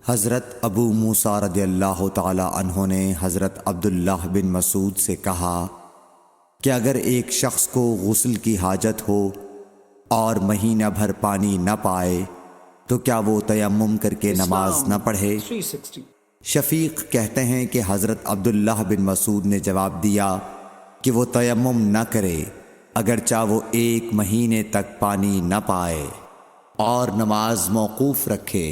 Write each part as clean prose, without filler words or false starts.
حضرت ابو موسیٰ رضی اللہ تعالی عنہ نے حضرت عبداللہ بن مسعود سے کہا کہ اگر ایک شخص کو غسل کی حاجت ہو اور مہینہ بھر پانی نہ پائے تو کیا وہ تیمم کر کے نماز نہ پڑھے؟ شفیق کہتے ہیں کہ حضرت عبداللہ بن مسعود نے جواب دیا کہ وہ تیمم نہ کرے اگرچہ وہ 1 مہینے تک پانی نہ پائے اور نماز موقوف رکھے۔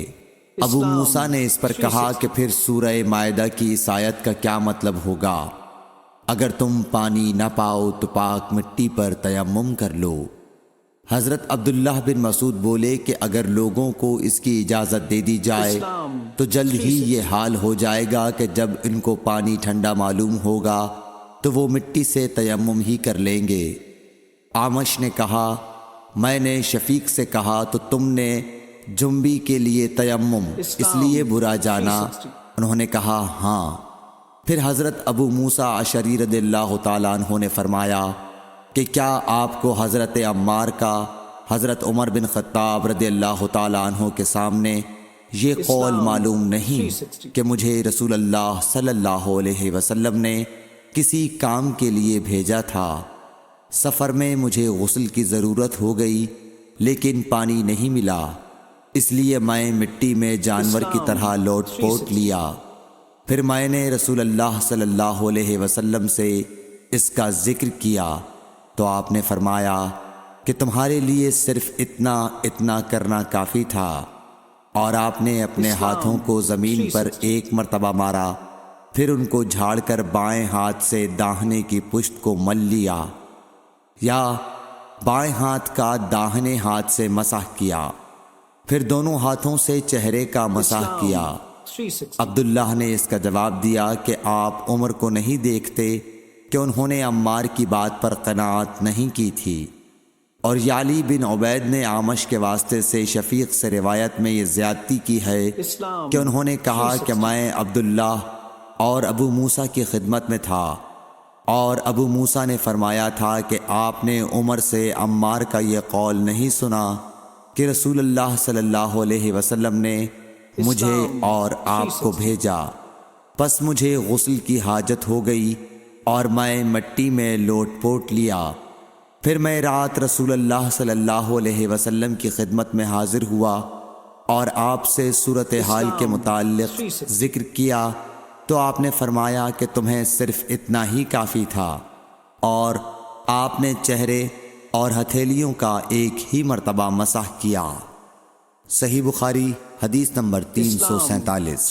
ابو موسیٰ نے اس پر کہا کہ پھر سورہ مائدہ کی اس آیت کا کیا مطلب ہوگا؟ اگر تم پانی نہ پاؤ تو پاک مٹی پر تیمم کر لو۔ حضرت عبداللہ بن مسعود بولے کہ اگر لوگوں کو اس کی اجازت دے دی جائے تو جلد ہی یہ حال ہو جائے گا کہ جب ان کو پانی ٹھنڈا معلوم ہوگا تو وہ مٹی سے تیمم ہی کر لیں گے۔ اعمش نے کہا میں نے شفیق سے کہا تو تم نے جنبی کے لیے تیمم اس لیے برا جانا؟ انہوں نے کہا ہاں۔ پھر حضرت ابو موسیٰ اشعری رضی اللہ تعالیٰ عنہ نے فرمایا کہ کیا آپ کو حضرت عمار کا حضرت عمر بن خطاب رضی اللہ تعالیٰ عنہ کے سامنے یہ قول معلوم نہیں کہ مجھے رسول اللہ صلی اللہ علیہ وسلم نے کسی کام کے لیے بھیجا تھا، سفر میں مجھے غسل کی ضرورت ہو گئی لیکن پانی نہیں ملا، اس لیے میں مٹی میں جانور کی طرح لوٹ پوٹ لیا۔ پھر میں نے رسول اللہ صلی اللہ علیہ وسلم سے اس کا ذکر کیا تو آپ نے فرمایا کہ تمہارے لیے صرف اتنا کرنا کافی تھا، اور آپ نے اپنے ہاتھوں کو زمین پر 1 مرتبہ مارا، پھر ان کو جھاڑ کر بائیں ہاتھ سے داہنے کی پشت کو مل لیا یا بائیں ہاتھ کا داہنے ہاتھ سے مسح کیا، پھر دونوں ہاتھوں سے چہرے کا مسح کیا۔ عبداللہ نے اس کا جواب دیا کہ آپ عمر کو نہیں دیکھتے کہ انہوں نے عمار کی بات پر قناعت نہیں کی تھی؟ اور یعلی بن عبید نے اعمش کے واسطے سے شفیق سے روایت میں یہ زیادتی کی ہے کہ انہوں نے کہا کہ میں عبداللہ اور ابو موسیٰ کی خدمت میں تھا، اور ابو موسیٰ نے فرمایا تھا کہ آپ نے عمر سے عمار کا یہ قول نہیں سنا کہ رسول اللہ صلی اللہ علیہ وسلم نے مجھے اور آپ کو بھیجا، پس مجھے غسل کی حاجت ہو گئی اور میں مٹی میں لوٹ پوٹ لیا، پھر میں رات رسول اللہ صلی اللہ علیہ وسلم کی خدمت میں حاضر ہوا اور آپ سے صورتحال کے متعلق ذکر کیا تو آپ نے فرمایا کہ تمہیں صرف اتنا ہی کافی تھا، اور آپ نے چہرے اور ہتھیلیوں کا 1 ہی مرتبہ مسح کیا۔ صحیح بخاری حدیث نمبر 347۔